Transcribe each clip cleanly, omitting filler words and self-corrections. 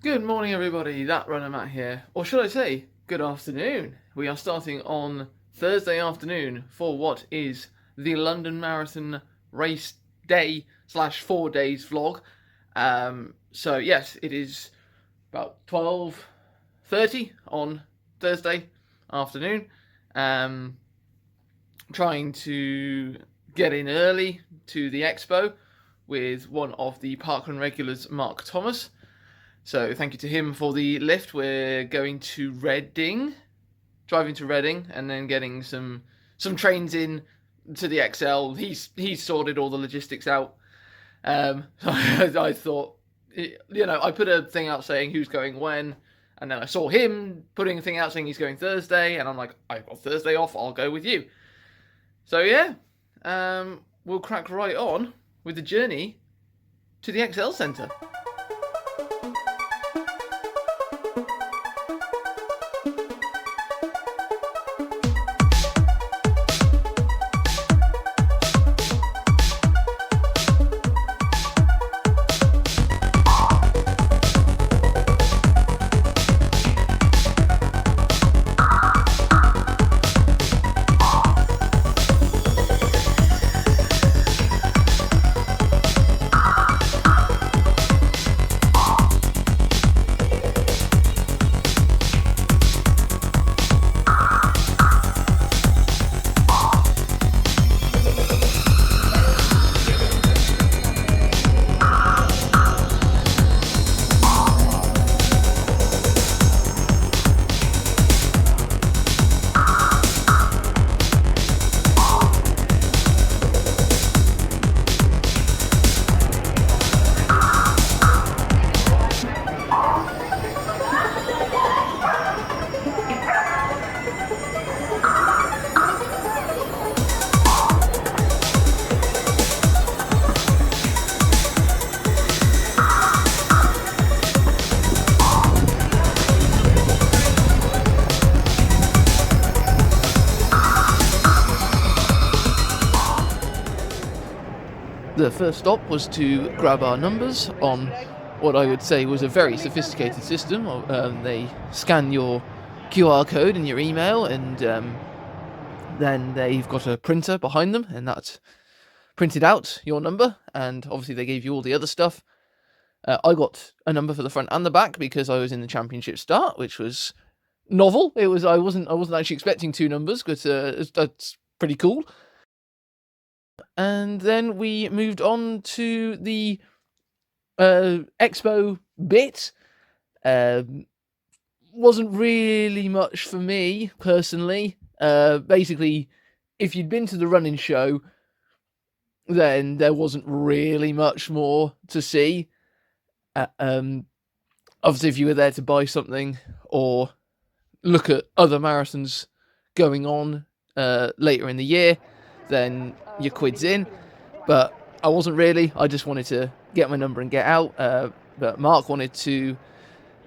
Good morning, everybody. That runner Matt here, or should I say, good afternoon. We are starting on Thursday afternoon for what is the London Marathon race day slash 4 days vlog. So yes, it is about 12:30 on Thursday afternoon. Trying to get in early to the Expo with one of the parkrun regulars, Mark Thomas. So thank you to him for the lift. We're going to Reading, driving to Reading, and then getting some trains in to the XL. He's sorted all the logistics out. I thought, I put a thing out saying who's going when, and then I saw him putting a thing out saying he's going Thursday, and I'm like, I've got Thursday off. I'll go with you. So yeah, we'll crack right on with the journey to the XL Centre. The first stop was to grab our numbers on what I would say was a very sophisticated system. They scan your QR code in your email, and then they've got a printer behind them, and that's printed out your number. And obviously, they gave you all the other stuff. I got a number for the front and the back because I was in the championship start, which was novel. I wasn't actually expecting two numbers, but that's pretty cool. And then we moved on to the Expo bit. Wasn't really much for me personally. Basically, if you'd been to the running show, then there wasn't really much more to see. Obviously, if you were there to buy something or look at other marathons going on later in the year, then your quid's in. But I wasn't really. I just wanted to get my number and get out. But Mark wanted to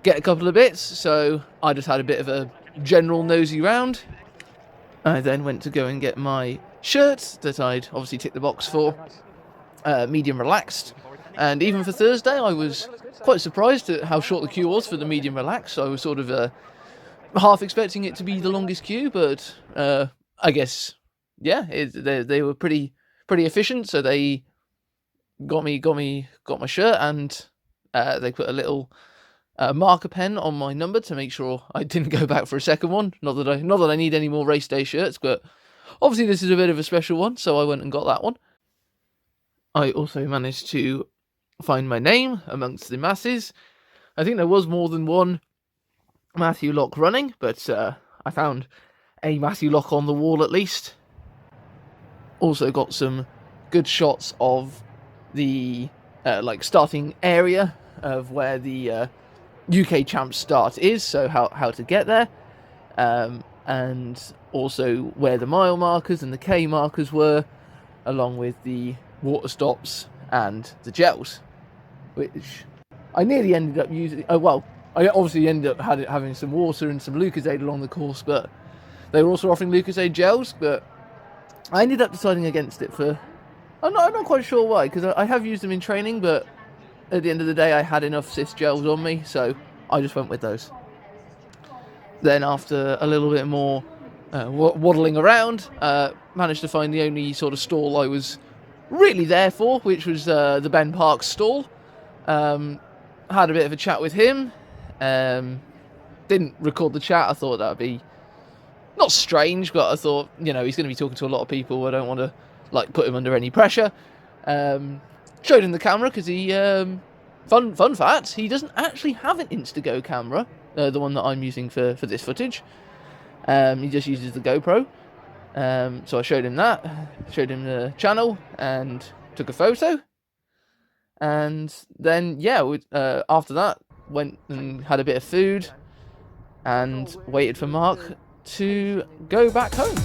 get a couple of bits, so I just had a bit of a general nosy round. I then went to go and get my shirt that I'd obviously ticked the box for, medium relaxed. And even for Thursday, I was quite surprised at how short the queue was for the medium relaxed. I was sort of half expecting it to be the longest queue, but I guess, yeah, they were pretty efficient. So they got my shirt, and they put a little marker pen on my number to make sure I didn't go back for a second one. Not that I need any more race day shirts, but obviously this is a bit of a special one, so I went and got that one. I also managed to find my name amongst the masses. I think there was more than one Matthew Lock running, but I found a Matthew Lock on the wall at least. Also got some good shots of the starting area of where the UK Champs start is, so how to get there, and also where the mile markers and the K markers were, along with the water stops and the gels, which I nearly ended up using. I obviously ended up having some water and some Lucozade along the course, but they were also offering Lucozade gels, but I ended up deciding against it for... I'm not quite sure why, because I have used them in training, but at the end of the day, I had enough cyst gels on me, so I just went with those. Then after a little bit more waddling around, managed to find the only sort of stall I was really there for, which was the Ben Parks stall. Had a bit of a chat with him. Didn't record the chat. I thought that would be not strange, but I thought, he's going to be talking to a lot of people. I don't want to put him under any pressure. Showed him the camera because he fun fact, he doesn't actually have an Instago camera, the one that I'm using for this footage. He just uses the GoPro. So I showed him that, showed him the channel, and took a photo. And then, after that, went and had a bit of food, and waited for Mark to go back home.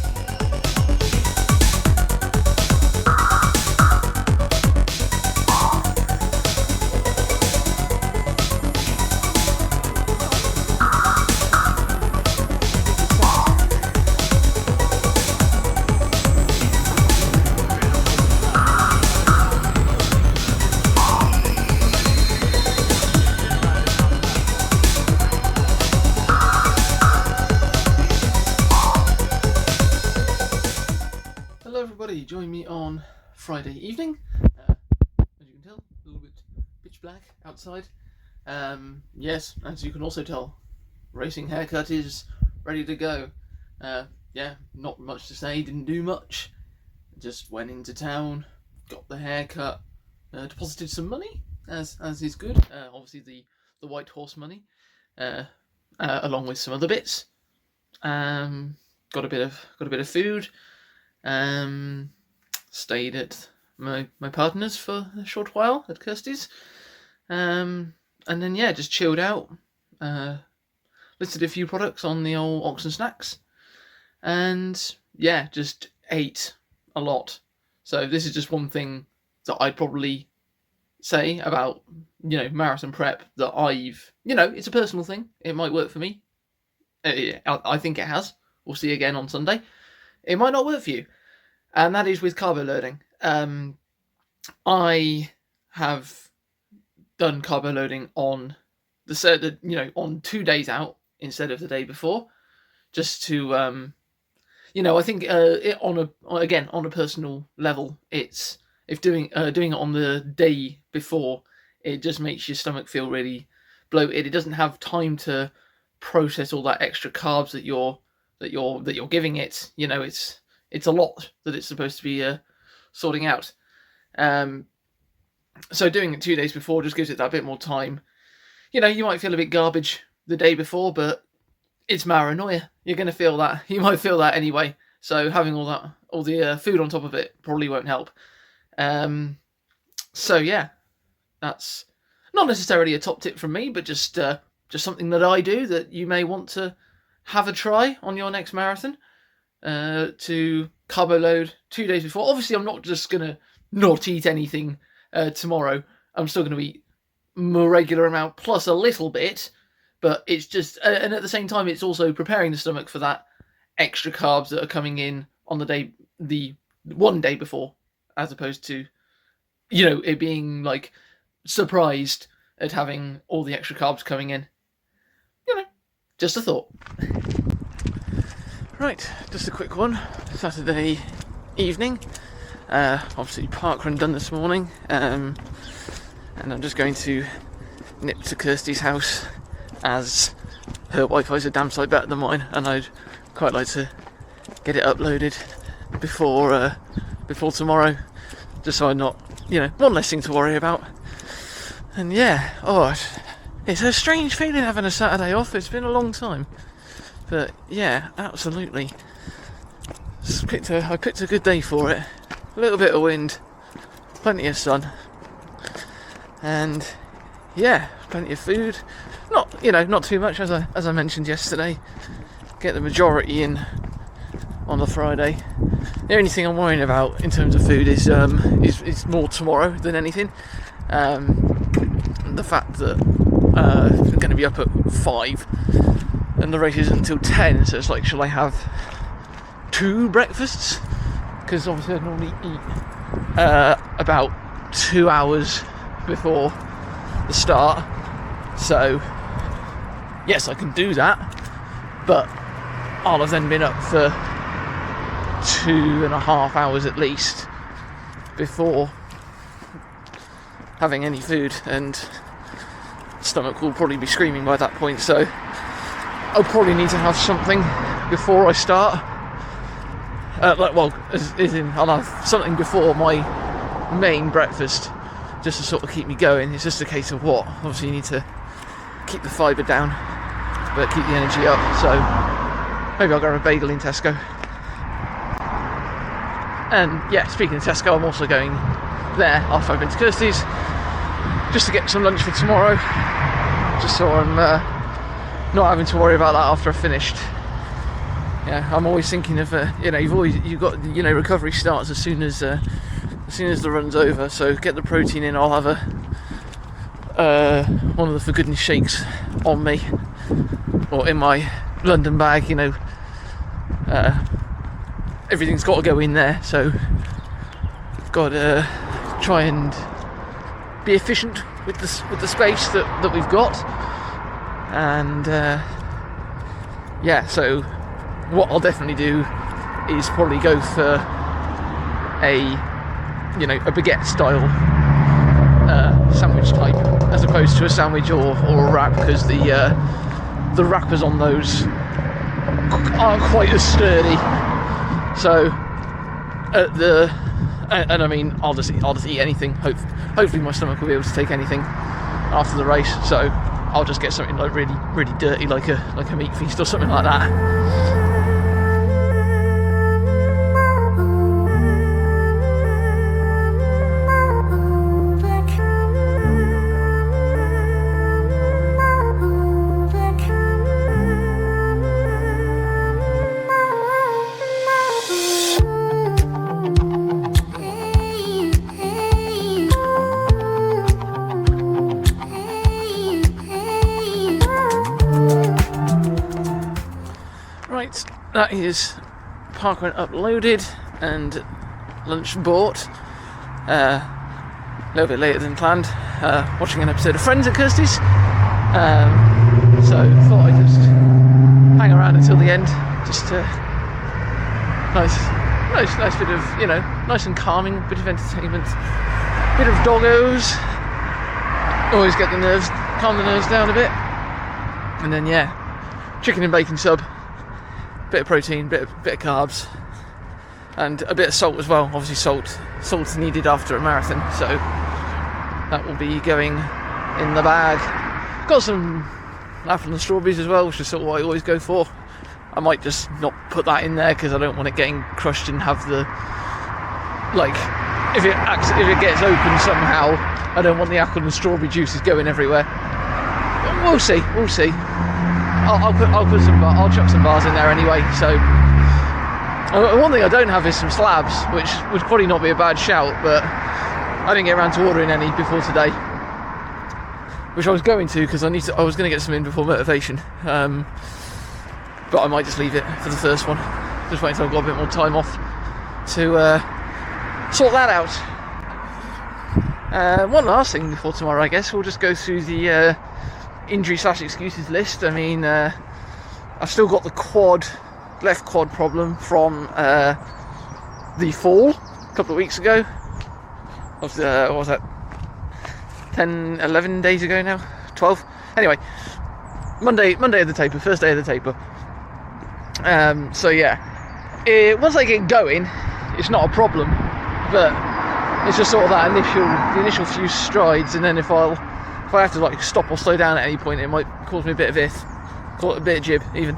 Join me on Friday evening. As you can tell, a little bit pitch black outside. Yes, as you can also tell, racing haircut is ready to go. Not much to say, didn't do much. Just went into town, got the haircut, deposited some money, as is good. Obviously the white horse money, along with some other bits. Got a bit of food. Stayed at my partner's for a short while at Kirsty's, and then just chilled out. Listed a few products on the old Oxen Snacks, and just ate a lot. So this is just one thing that I'd probably say about marathon prep that I've it's a personal thing. It might work for me. I think it has. We'll see again on Sunday. It might not work for you. And that is with carbo loading. I have done carbo loading on on 2 days out instead of the day before, just to I think on a personal level, it's if doing it on the day before, it just makes your stomach feel really bloated. It doesn't have time to process all that extra carbs that you're giving it. It's a lot that it's supposed to be sorting out. So doing it 2 days before just gives it that bit more time. You might feel a bit garbage the day before, but it's paranoia. You're going to feel that. You might feel that anyway. So having all the food on top of it probably won't help. That's not necessarily a top tip from me, but just something that I do that you may want to have a try on your next marathon. To carbo load 2 days before. Obviously, I'm not just going to not eat anything tomorrow. I'm still going to eat more regular amount plus a little bit, but it's just, and at the same time, it's also preparing the stomach for that extra carbs that are coming in on the 1 day before, as opposed to, it being surprised at having all the extra carbs coming in. Just a thought. Right, just a quick one. Saturday evening. Obviously parkrun done this morning. And I'm just going to nip to Kirsty's house, as her Wi-Fi's a damn sight better than mine, and I'd quite like to get it uploaded before tomorrow, just so I'm not, one less thing to worry about. And it's a strange feeling having a Saturday off. It's been a long time. But absolutely. I picked a good day for it. A little bit of wind, plenty of sun, and plenty of food. Not too much, as I mentioned yesterday. Get the majority in on the Friday. The only thing I'm worrying about in terms of food is more tomorrow than anything. The fact that I'm going to be up at 5. And the race isn't until 10, so it's shall I have 2 breakfasts? Because obviously I normally eat about 2 hours before the start. So yes, I can do that, but I'll have then been up for 2.5 hours at least before having any food, and stomach will probably be screaming by that point, so I'll probably need to have something before I start. I'll have something before my main breakfast, just to sort of keep me going. It's just a case of what? Obviously you need to keep the fibre down, but keep the energy up, so maybe I'll grab a bagel in Tesco. And yeah, speaking of Tesco, I'm also going there after I've been to Kirsty's, just to get some lunch for tomorrow, just so I'm not having to worry about that after I've finished. Yeah, I'm always thinking of you've got recovery starts as soon as the run's over, so get the protein in. I'll have one of the for goodness shakes on me or in my London bag. Everything's got to go in there, so I've got to try and be efficient with the space that we've got. And so what I'll definitely do is probably go for a baguette style sandwich type, as opposed to a sandwich or a wrap, because the wrappers on those aren't quite as sturdy. So I'll just eat anything. Hopefully my stomach will be able to take anything after the race. So I'll just get something like really, really dirty, like a meat feast or something like that. Right, that is parkrun uploaded and lunch bought. A little bit later than planned. Watching an episode of Friends at Kirsty's. So thought I'd just hang around until the end, just to nice bit of nice and calming, bit of entertainment, bit of doggos. Always get calm the nerves down a bit, and then chicken and bacon sub. Bit of protein, bit of carbs, and a bit of salt as well. Obviously salt's needed after a marathon, so that will be going in the bag. Got some apple and strawberries as well, which is sort of what I always go for. I might just not put that in there because I don't want it getting crushed and have the if it gets open somehow, I don't want the apple and strawberry juices going everywhere. We'll see. I'll chuck some bars in there anyway. So one thing I don't have is some slabs, which would probably not be a bad shout, but I didn't get around to ordering any before today, which I was going to, because I was going to get some in before motivation, but I might just leave it for the first one. Just wait until I've got a bit more time off to sort that out. One last thing before tomorrow, I guess we'll just go through the injury/excuses list. I mean, I've still got the left quad problem from the fall a couple of weeks ago. What was that? 10, 11 days ago now? 12? Anyway, Monday of the taper, first day of the taper. Once I get going, it's not a problem, but it's just sort of that the initial few strides, and then if I have to stop or slow down at any point, it might cause me a bit of call it a bit of jib even.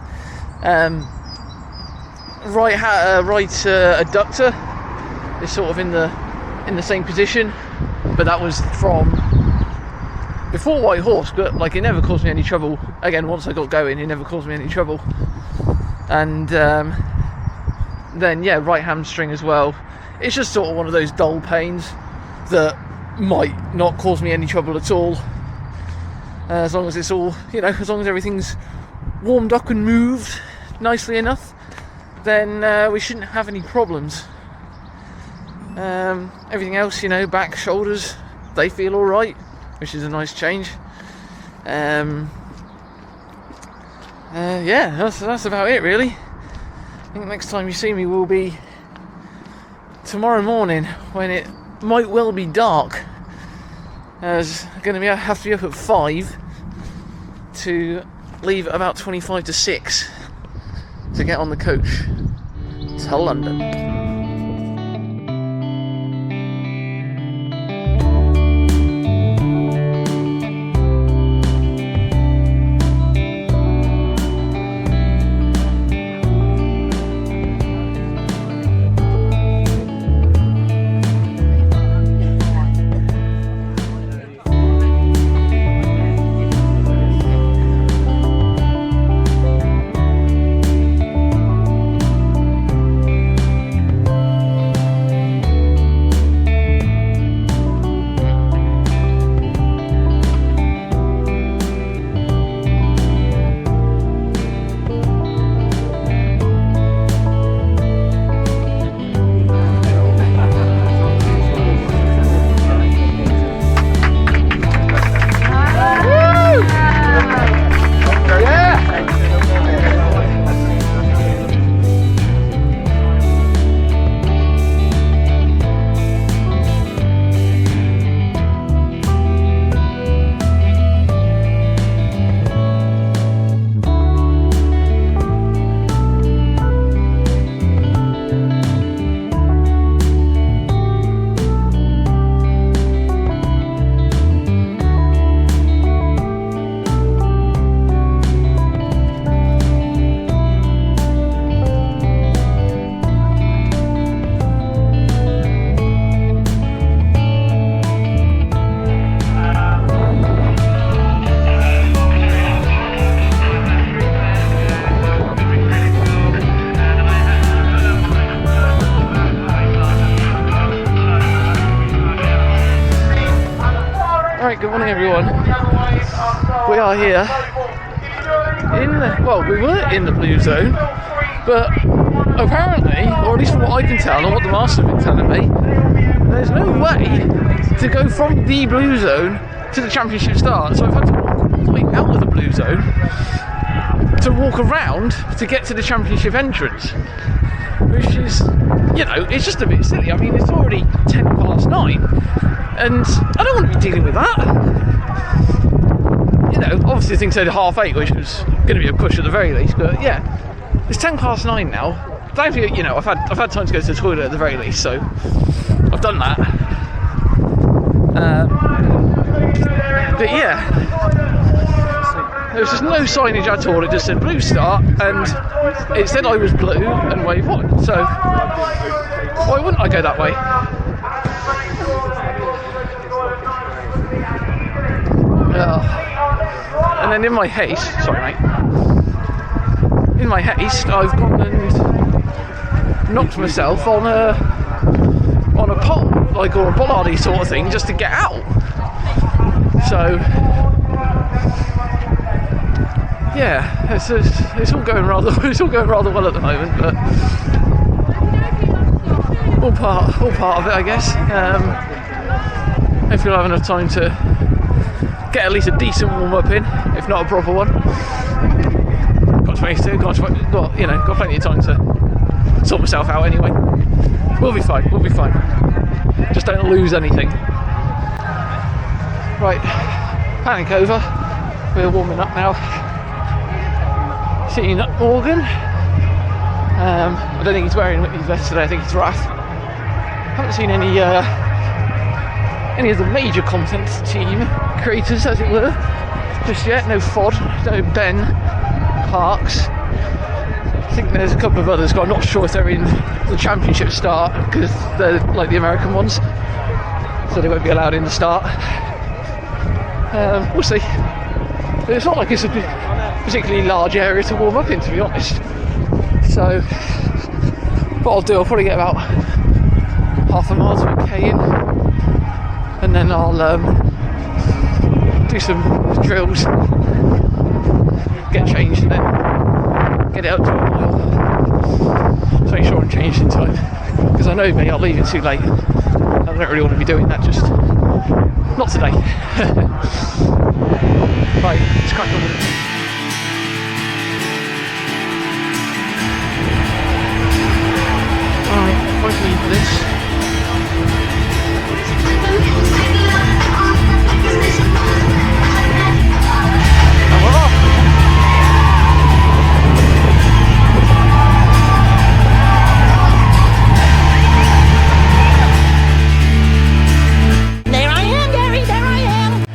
Right adductor is sort of in the same position, but that was from before White Horse, but it never caused me any trouble. Again, once I got going, it never caused me any trouble. And then right hamstring as well. It's just sort of one of those dull pains that might not cause me any trouble at all, as long as it's all, as long as everything's warmed up and moved nicely enough, then we shouldn't have any problems. Everything else, back, shoulders, they feel alright. which is a nice change. Yeah, that's about it really. I think next time you see me will be tomorrow morning when it might well be dark. As I'm going to have to be up at 5 to leave at about 25 to 6 to get on the coach to London. Right, good morning everyone. We are here we were in the blue zone, but apparently, or at least from what I can tell and what the master have been telling me, there's no way to go from the blue zone to the championship start. So I've had to walk all the way out of the blue zone to walk around to get to the championship entrance, which is, it's just a bit silly. I mean, it's already 9:10, and I don't want to be dealing with that. Obviously the thing said 8:30, which was going to be a push at the very least, but yeah, it's 9:10 now. Thankfully, I've had time to go to the toilet at the very least, so I've done that. But yeah, there was just no signage at all. It just said blue start, and it said I was blue and wave 1. So why wouldn't I go that way? And then in my haste, I've gone and knocked myself on a pole, or a bollardy sort of thing, just to get out. So yeah, it's all going rather well at the moment, but all part of it, I guess. Hopefully I'll have enough time to get at least a decent warm up in, if not a proper one. Got plenty of time to sort myself out anyway. We'll be fine. Just don't lose anything. Right, panic over. We're warming up now. Sitting at Morgan. I don't think he's wearing his vest today. I think it's Raph. Haven't seen any of the major content team creators, as it were, just yet. No Fod, no Ben, Parks. I think there's a couple of others, but I'm not sure if they're in the championship start, because they're like the American ones, so they won't be allowed in the start. We'll see. But it's not like it's a particularly large area to warm up in, to be honest. So what I'll do, I'll probably get about half a mile to a K in, and then I'll do some drills, get changed, and then get it up to a mile to make sure I'm changed in time, because I know me, I'll leave it too late. I don't really want to be doing that, just not today. Right, let's crack on with it. Alright, won't leave this. And we're off! There I am, Gary, there I am.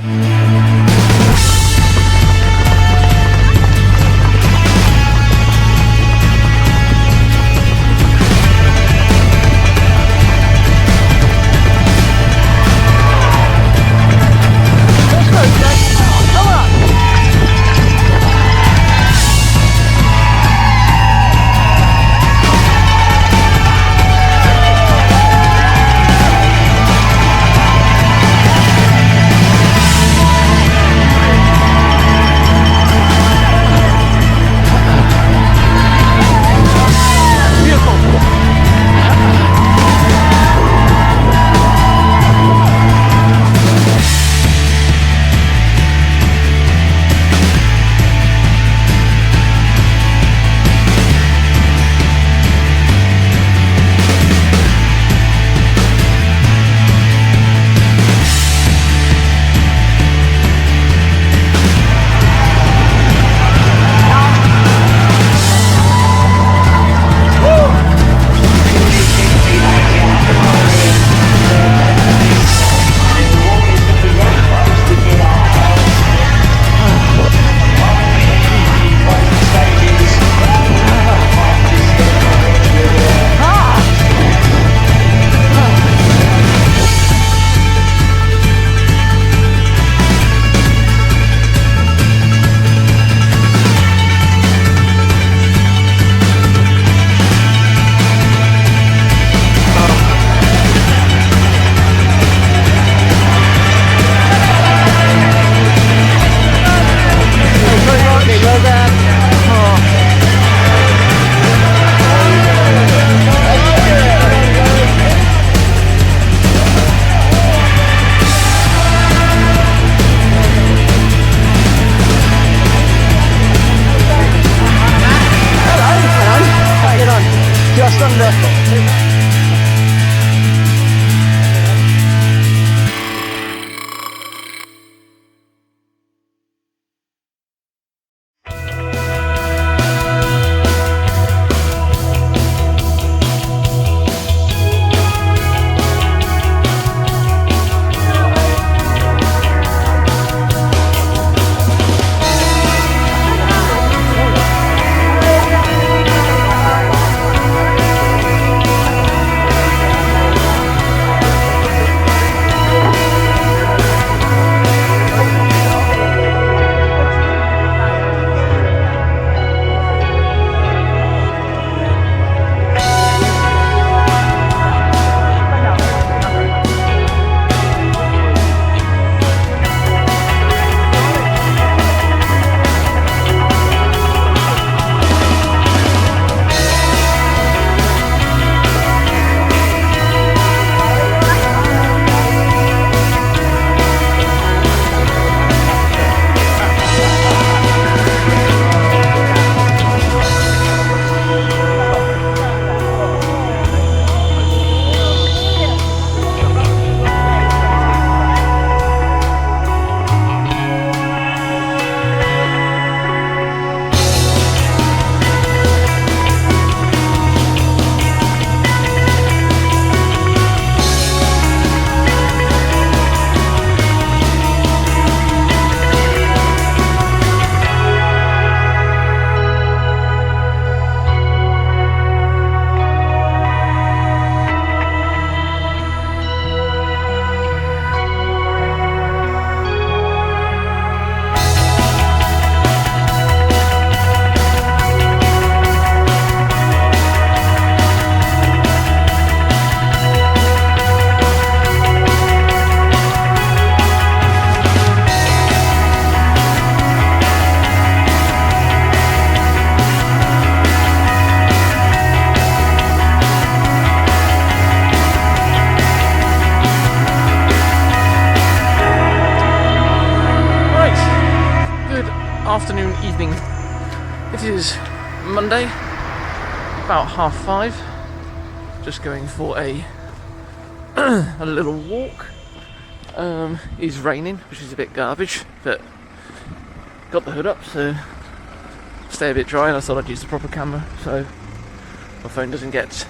afternoon, evening. It is Monday, about 5:30. Just going for a little walk. It's raining, which is a bit garbage, but got the hood up, so stay a bit dry, and I thought I'd use the proper camera so my phone doesn't get,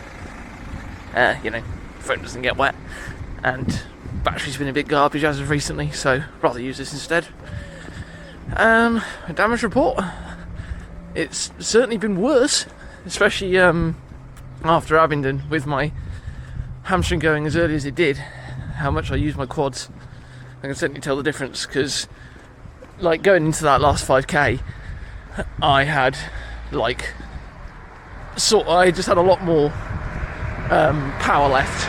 phone doesn't get wet, and battery's been a bit garbage as of recently, so rather use this instead. A damage report. It's certainly been worse, especially after Abingdon, with my hamstring going as early as it did. How much I use my quads, I can certainly tell the difference, because like going into that last 5k, I had I just had a lot more power left,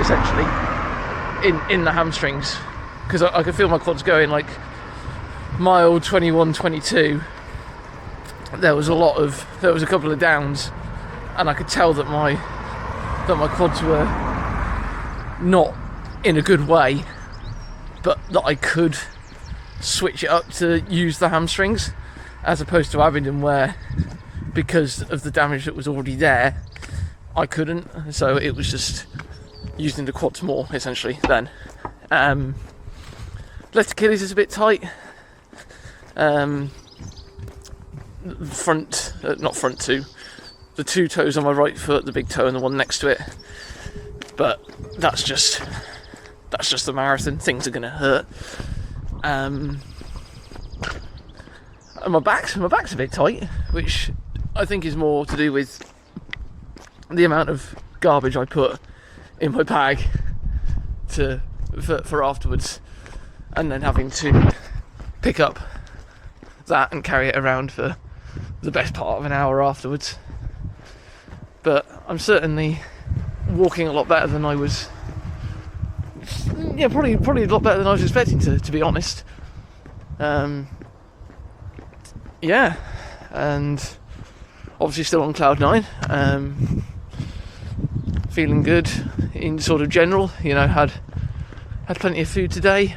essentially, in the hamstrings, because I could feel my quads going like mile 21, 22. There was a couple of downs, and I could tell that my quads were not in a good way, but that I could switch it up to use the hamstrings, as opposed to Abingdon, where because of the damage that was already there, I couldn't. So it was just using the quads more, essentially, then. Left Achilles is a bit tight. The two toes on my right foot, the big toe and the one next to it. But that's just the marathon. Things are gonna hurt. And my back's a bit tight, which I think is more to do with the amount of garbage I put in my bag for afterwards, and then having to pick up that and carry it around for the best part of an hour afterwards. But I'm certainly walking a lot better than I was. Yeah, probably a lot better than I was expecting to be honest. Yeah, and obviously still on cloud 9. Feeling good in sort of general. Had plenty of food today.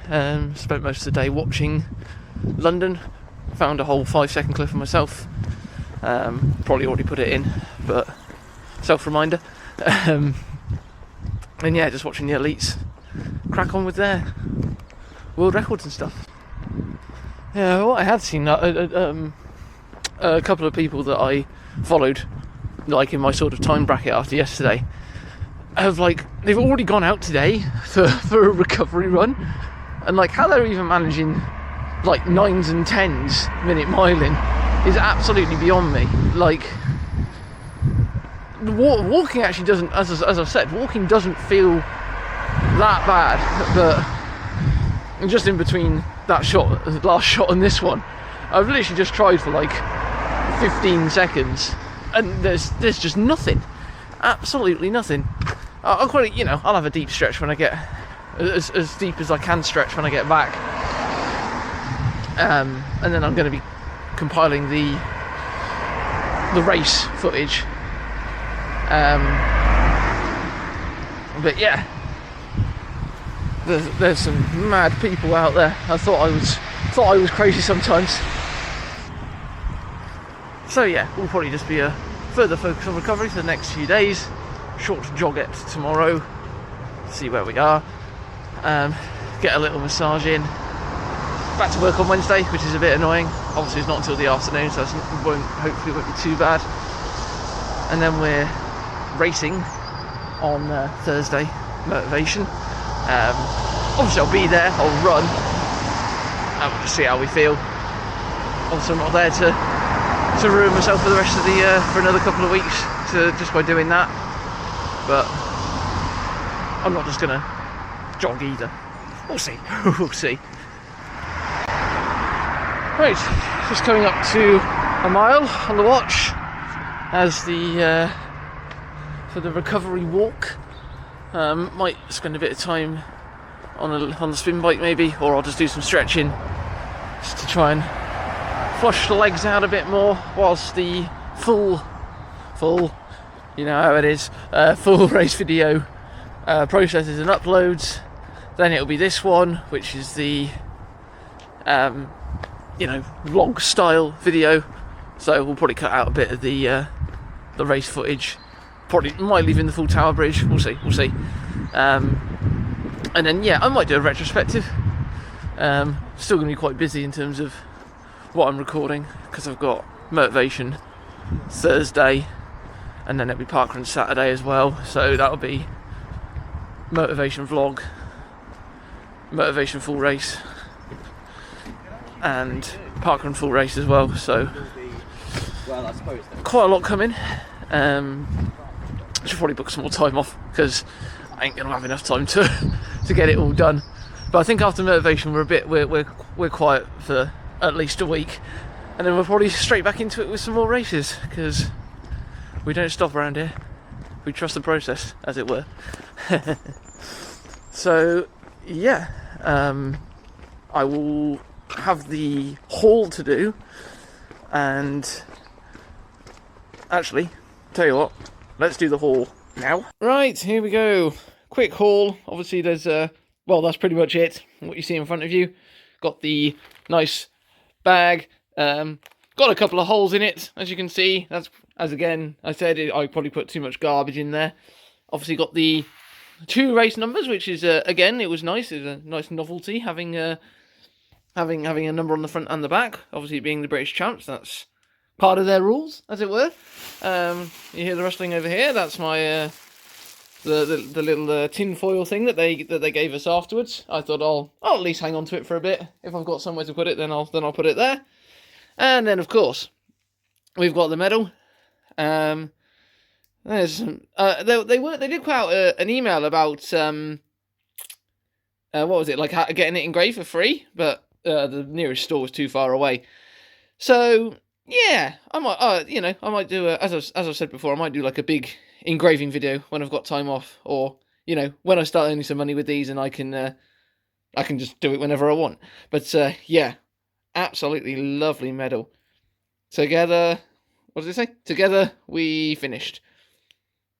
Spent most of the day watching London. Found a whole 5-second clip of myself. Probably already put it in, but self-reminder. And yeah, just watching the elites crack on with their world records and stuff. Yeah, what I had seen, a couple of people that I followed, like in my sort of time bracket after yesterday, they've already gone out today for a recovery run, and how they're even managing 9s and 10s minute miling is absolutely beyond me. Walking actually doesn't, as I've said, walking doesn't feel that bad, but just in between that shot, the last shot and this one, I've literally just tried for 15 seconds, and there's just nothing, absolutely nothing. I'll have a deep stretch when I get as deep as I can stretch when I get back, and then I'm going to be compiling the race footage. But yeah, there's some mad people out there. I thought I was crazy sometimes. So yeah, we'll probably just be a further focus on recovery for the next few days. Short jogette tomorrow, see where we are. Get a little massage in. Back to work on Wednesday, which is a bit annoying. Obviously it's not until the afternoon, so hopefully it won't be too bad. And then we're racing on Thursday, motivation. Obviously I'll be there, I'll run, and we'll just see how we feel. Obviously I'm not there to ruin myself for the rest of the year, for another couple of weeks, just by doing that. But I'm not just gonna jog either. We'll see. We'll see. Right, just coming up to a mile on the watch as for the recovery walk. Might spend a bit of time on the spin bike maybe, or I'll just do some stretching just to try and flush the legs out a bit more, whilst the full, you know how it is, full race video processes and uploads. Then it'll be this one, which is the vlog style video. So we'll probably cut out a bit of the race footage. Probably might leave in the full Tower Bridge. We'll see. And then I might do a retrospective. Still going to be quite busy in terms of what I'm recording because I've got motivation Thursday, and then it'll be parkrun Saturday as well. So that'll be motivation vlog, motivation full race, and parkrun full race as well. So quite a lot coming. I should probably book some more time off because I ain't gonna have enough time to get it all done. But I think after motivation we're quiet for at least a week, and then we're probably straight back into it with some more races because we don't stop around here. We trust the process, as it were. So I will have the haul to do, and actually, tell you what, let's do the haul now. Right, here we go. Quick haul. Obviously, there's that's pretty much it. What you see in front of you. Got the nice bag. Got a couple of holes in it, as you can see. That's, as again I said, I probably put too much garbage in there. Obviously, got the 2 race numbers, which is again, it was nice. It was a nice novelty having a number on the front and the back. Obviously, being the British champs, that's part of their rules, as it were. You hear the rustling over here. That's my the little tin foil thing that they gave us afterwards. I thought I'll at least hang on to it for a bit. If I've got somewhere to put it, then I'll put it there. And then of course we've got the medal. There's some, they did put out an email about what was it, like getting it engraved for free, but the nearest store was too far away. So yeah, I might I might do as I've said before, I might do like a big engraving video when I've got time off, or when I start earning some money with these, and I can just do it whenever I want. But absolutely lovely medal. Together, what does it say? Together we finished.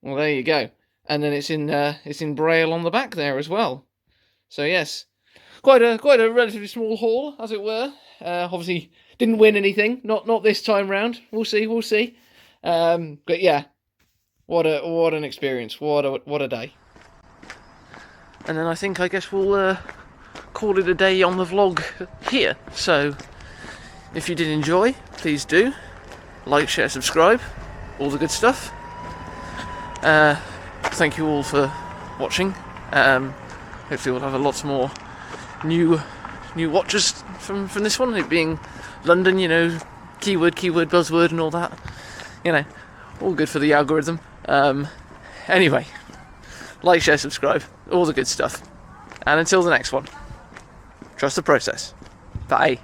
Well, there you go. And then it's in braille on the back there as well. So yes, quite a relatively small haul, as it were. Obviously didn't win anything, not this time round. We'll see. But yeah, what an experience. What a day. And then I guess we'll call it a day on the vlog here. So if you did enjoy, please do like, share, subscribe, all the good stuff. Thank you all for watching. Hopefully we'll have a lot more new watchers from this one. It being London, keyword, buzzword and all that. All good for the algorithm. Anyway, like, share, subscribe, all the good stuff. And until the next one, trust the process. Bye.